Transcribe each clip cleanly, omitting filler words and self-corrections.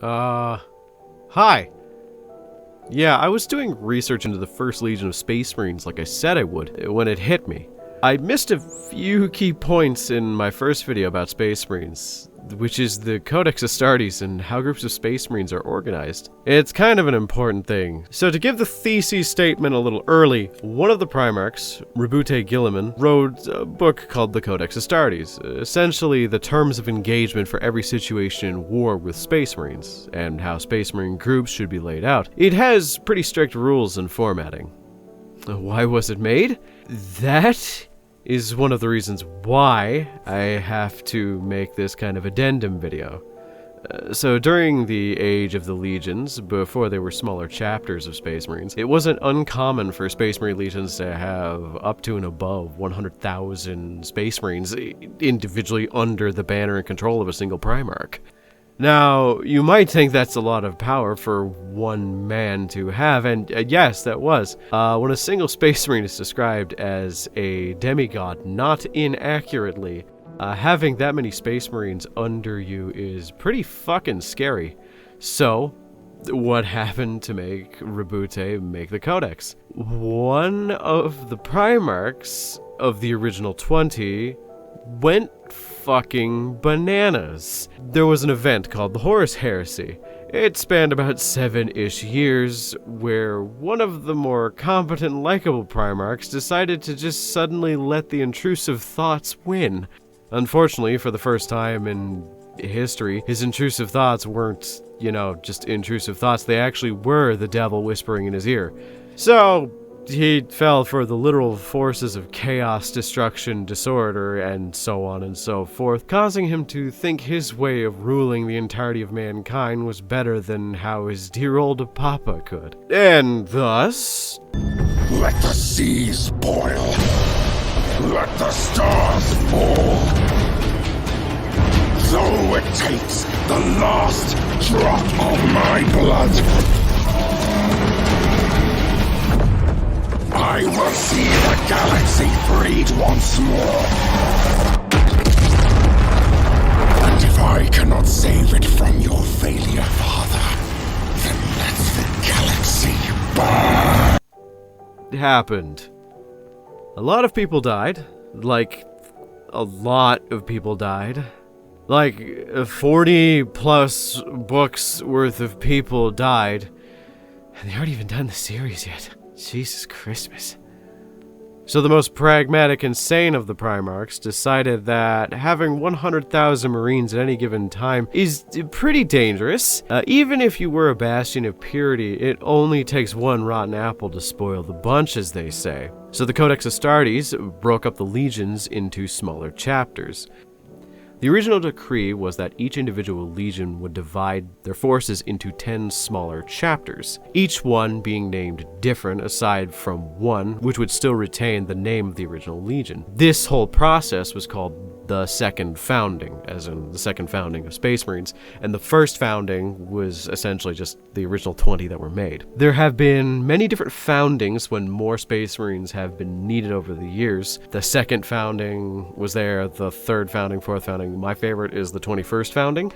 Hi. Yeah, I was doing research into the First Legion of Space Marines like I said I would when it hit me. I missed a few key points in my first video about Space Marines, which is the Codex Astartes and how groups of Space Marines are organized. It's kind of an important thing. So to give the thesis statement a little early, one of the Primarchs, Rabute Gilliman, wrote a book called the Codex Astartes, essentially the terms of engagement for every situation in war with Space Marines, and how Space Marine groups should be laid out. It has pretty strict rules and formatting. Why was it made? That is one of the reasons why I have to make this kind of addendum video. So during the age of the legions, before they were smaller chapters of Space Marines, it wasn't uncommon for Space Marine legions to have up to and above 100,000 Space Marines individually under the banner and control of a single Primarch. Now, you might think that's a lot of power for one man to have, and yes, that was. When a single Space Marine is described as a demigod, not inaccurately, having that many Space Marines under you is pretty fucking scary. So, what happened to make Rabute make the Codex? One of the Primarchs of the original 20 went fucking bananas. There was an event called the Horus Heresy. It spanned about 7-ish years, where one of the more competent and likable Primarchs decided to just suddenly let the intrusive thoughts win. Unfortunately, for the first time in history, his intrusive thoughts weren't, just intrusive thoughts. They actually were the devil whispering in his ear. So he fell for the literal forces of chaos, destruction, disorder, and so on and so forth, causing him to think his way of ruling the entirety of mankind was better than how his dear old papa could. And thus, let the seas boil. Let the stars fall. Though it takes the last drop of my blood, I will see the galaxy freed once more. And if I cannot save it from your failure, Father, then let the galaxy burn. it happened. A lot of people died. Like, a lot of people died. Like, 40 plus books worth of people died. And they haven't even done the series yet. Jesus Christmas. So the most pragmatic and sane of the Primarchs decided that having 100,000 Marines at any given time is pretty dangerous. Even if you were a bastion of purity, it only takes one rotten apple to spoil the bunch, as they say. So the Codex Astartes broke up the legions into smaller chapters. The original decree was that each individual legion would divide their forces into 10 smaller chapters, each one being named different aside from one, which would still retain the name of the original legion. This whole process was called the Second Founding, as in the Second Founding of Space Marines, and the First Founding was essentially just the original 20 that were made. There have been many different foundings when more Space Marines have been needed over the years. The Second Founding was there, the Third Founding, Fourth Founding. My favorite is the 21st Founding,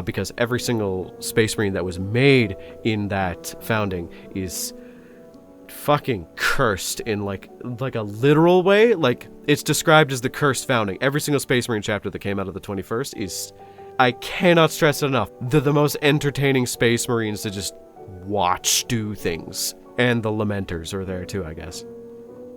because every single Space Marine that was made in that founding is fucking cursed in like a literal way. Like, it's described as the cursed founding. Every single Space Marine chapter that came out of the 21st is, I cannot stress it enough, they're the most entertaining Space Marines to just watch do things. And the Lamenters are there too, I guess.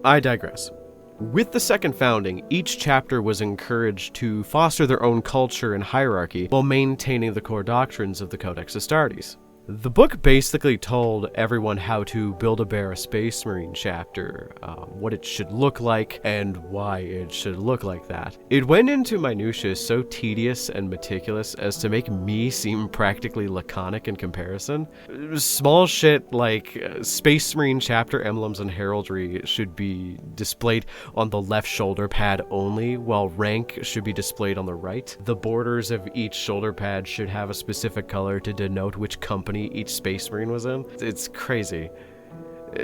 I digress. With the Second Founding, each chapter was encouraged to foster their own culture and hierarchy while maintaining the core doctrines of the Codex Astartes. The book basically told everyone how to build a Space Marine chapter, what it should look like, and why it should look like that. It went into minutiae so tedious and meticulous as to make me seem practically laconic in comparison. Small shit like Space Marine chapter emblems and heraldry should be displayed on the left shoulder pad only, while rank should be displayed on the right. The borders of each shoulder pad should have a specific color to denote which company each Space Marine was in. It's crazy.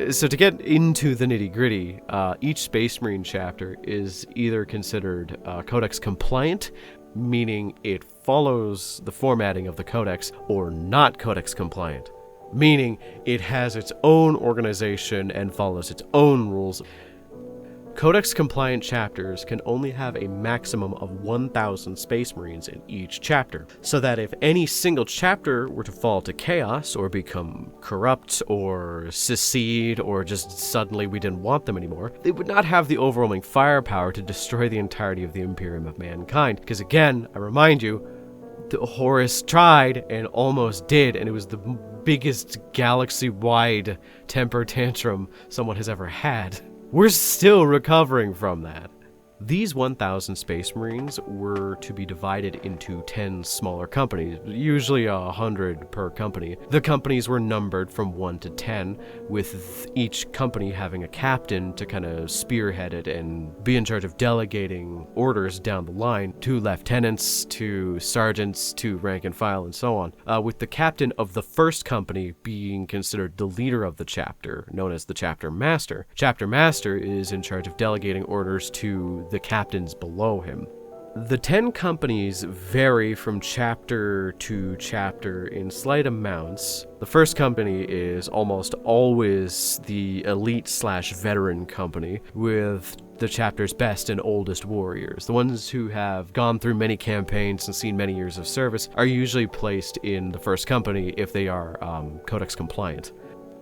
So to get into the nitty-gritty, each Space Marine chapter is either considered Codex compliant meaning it follows the formatting of the Codex, or not Codex compliant, meaning it has its own organization and follows its own rules. Codex compliant chapters can only have a maximum of 1,000 Space Marines in each chapter, so that if any single chapter were to fall to chaos or become corrupt or secede or just suddenly we didn't want them anymore, they would not have the overwhelming firepower to destroy the entirety of the Imperium of Mankind. Because again, I remind you, Horus tried and almost did, and it was the biggest galaxy-wide temper tantrum someone has ever had. We're still recovering from that. These 1,000 Space Marines were to be divided into 10 smaller companies, usually 100 per company. The companies were numbered from 1 to 10, with each company having a captain to kind of spearhead it and be in charge of delegating orders down the line to lieutenants, to sergeants, to rank and file, and so on, with the captain of the first company being considered the leader of the chapter, known as the chapter master. Chapter master is in charge of delegating orders to the captains below him. The 10 companies vary from chapter to chapter in slight amounts. The first company is almost always the elite/veteran company, with the chapter's best and oldest warriors. The ones who have gone through many campaigns and seen many years of service are usually placed in the first company if they are Codex compliant.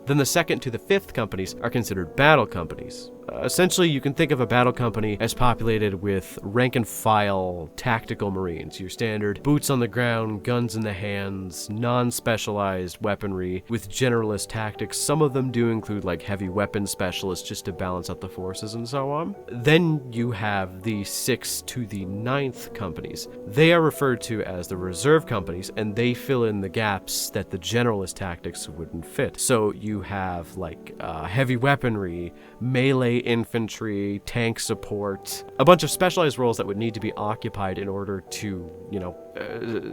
Then the second to the fifth companies are considered battle companies. Essentially, you can think of a battle company as populated with rank-and-file tactical marines, your standard boots on the ground, guns in the hands, non-specialized weaponry with generalist tactics. Some of them do include like heavy weapon specialists just to balance out the forces and so on. Then you have the 6th to the 9th companies. They are referred to as the reserve companies, and they fill in the gaps that the generalist tactics wouldn't fit. So you have like heavy weaponry, melee infantry, tank support, a bunch of specialized roles that would need to be occupied in order to,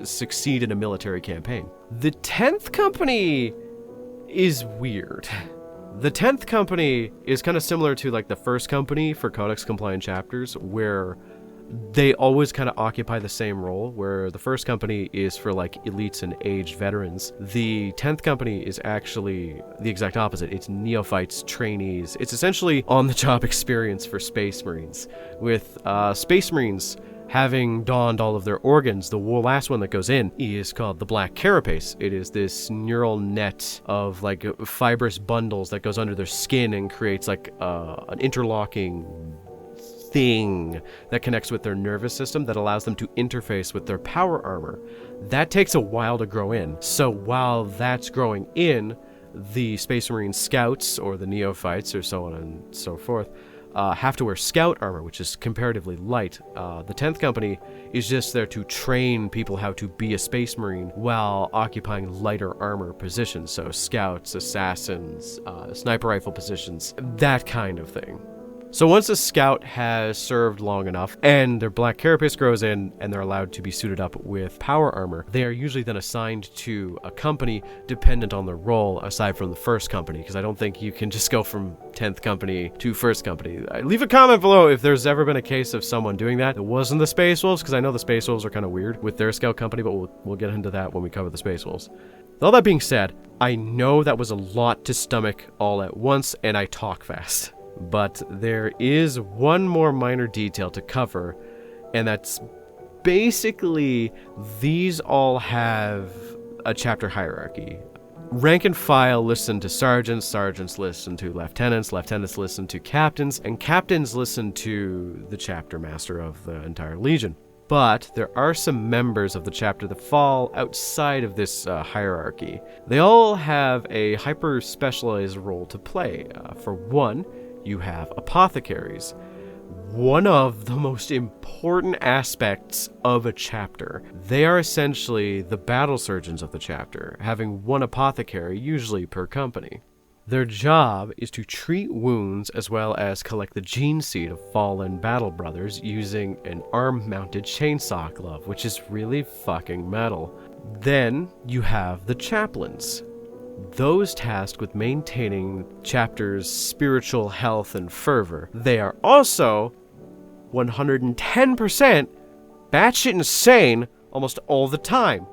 succeed in a military campaign. The 10th company is weird. The 10th company is kind of similar to like the first company for Codex compliant chapters, where they always kind of occupy the same role, where the first company is for like elites and aged veterans. The 10th company is actually the exact opposite. It's neophytes, trainees. It's essentially on-the-job experience for Space Marines, with Space Marines having donned all of their organs. The last one that goes in is called the Black Carapace. It is this neural net of like fibrous bundles that goes under their skin and creates like an interlocking thing that connects with their nervous system that allows them to interface with their power armor. That takes a while to grow in. So while that's growing in, the Space Marine scouts, or the neophytes, or so on and so forth, have to wear scout armor, which is comparatively light. The 10th company is just there to train people how to be a Space Marine while occupying lighter armor positions. So scouts, assassins, sniper rifle positions, that kind of thing. So once a scout has served long enough and their Black Carapace grows in and they're allowed to be suited up with power armor, they are usually then assigned to a company dependent on their role, aside from the first company, because I don't think you can just go from 10th company to first company. Leave a comment below if there's ever been a case of someone doing that. It wasn't the Space Wolves, because I know the Space Wolves are kind of weird with their scout company, but we'll get into that when we cover the Space Wolves. With all that being said, I know that was a lot to stomach all at once, and I talk fast. But there is one more minor detail to cover, and that's basically these all have a chapter hierarchy. Rank and file listen to sergeants, sergeants listen to lieutenants, lieutenants listen to captains, and captains listen to the chapter master of the entire legion. But there are some members of the chapter that fall outside of this hierarchy. They all have a hyper-specialized role to play. For one, you have apothecaries, one of the most important aspects of a chapter. They are essentially the battle surgeons of the chapter, having one apothecary usually per company. Their job is to treat wounds as well as collect the gene seed of fallen battle brothers using an arm-mounted chainsaw glove, which is really fucking metal. Then you have the chaplains. Those tasked with maintaining chapter's spiritual health and fervor. They are also 110% batshit insane almost all the time.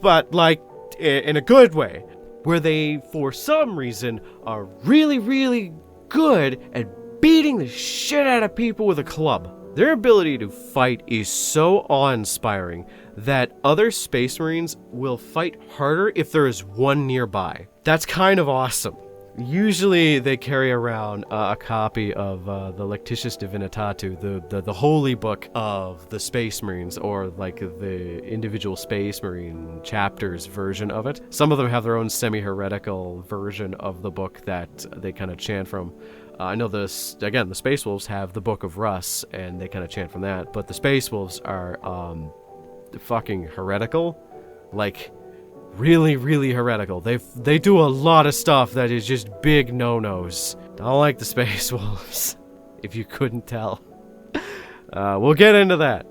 But, like, in a good way. Where they, for some reason, are really, really good at beating the shit out of people with a club. Their ability to fight is so awe-inspiring that other Space Marines will fight harder if there is one nearby. That's kind of awesome. Usually they carry around a copy of the Lectitius Divinitatu, the holy book of the Space Marines, or like the individual Space Marine chapters version of it. Some of them have their own semi-heretical version of the book that they kind of chant from. I know the Space Wolves have the Book of Russ, and they kind of chant from that, but the Space Wolves are fucking heretical. Like, really, really heretical. They do a lot of stuff that is just big no-nos. Don't like the Space Wolves, if you couldn't tell. We'll get into that.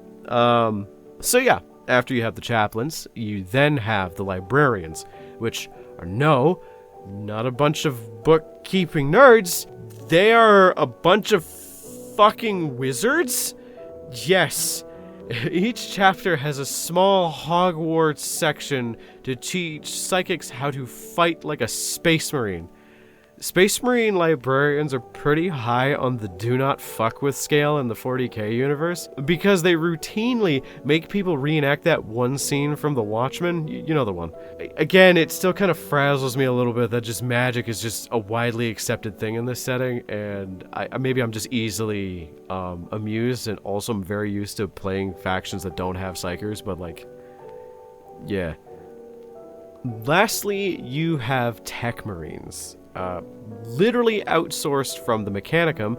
So yeah, after you have the chaplains, you then have the librarians, which are not a bunch of bookkeeping nerds. They are a bunch of fucking wizards? Yes. Each chapter has a small Hogwarts section to teach psychics how to fight like a Space Marine. Space Marine librarians are pretty high on the do not fuck with scale in the 40k universe, because they routinely make people reenact that one scene from The Watchmen. You know the one. Again, it still kind of frazzles me a little bit that just magic is just a widely accepted thing in this setting, and maybe I'm just easily amused, and also I'm very used to playing factions that don't have psychers, but like, yeah. Lastly, you have Tech Marines. Literally outsourced from the Mechanicum,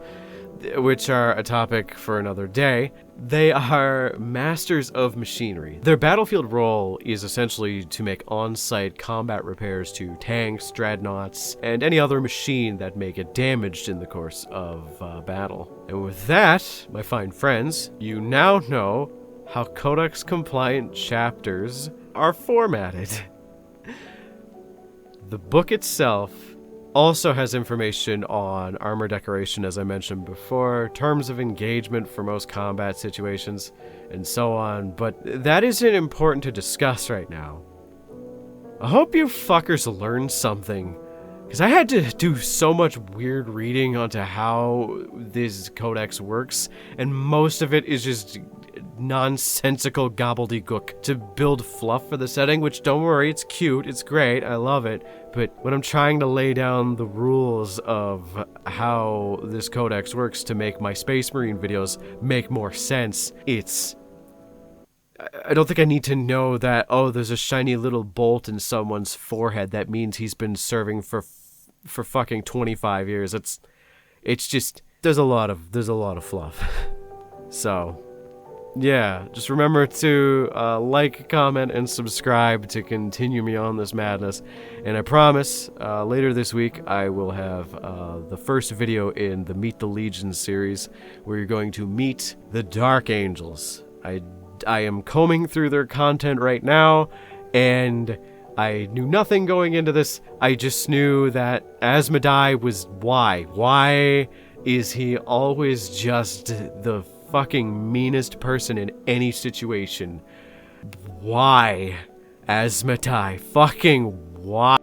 which are a topic for another day. They are masters of machinery. Their battlefield role is essentially to make on-site combat repairs to tanks, dreadnoughts, and any other machine that may get damaged in the course of battle. And with that, my fine friends, you now know how Codex-compliant chapters are formatted. The book itself also has information on armor decoration, as I mentioned before, terms of engagement for most combat situations, and so on, but that isn't important to discuss right now. I hope you fuckers learned something, because I had to do so much weird reading onto how this codex works, and most of it is just nonsensical gobbledygook to build fluff for the setting, which, don't worry, it's cute, it's great, I love it, but when I'm trying to lay down the rules of how this codex works to make my Space Marine videos make more sense, I don't think I need to know that, oh, there's a shiny little bolt in someone's forehead that means he's been serving for fucking 25 years. It's just, there's a lot of fluff. So, yeah, just remember to like, comment, and subscribe to continue me on this madness. And I promise, later this week, I will have the first video in the Meet the Legion series, where you're going to meet the Dark Angels. I am combing through their content right now, and I knew nothing going into this. I just knew that Asmodai was why. Why is he always just the fucking meanest person in any situation? Why? Asmodai. Fucking why?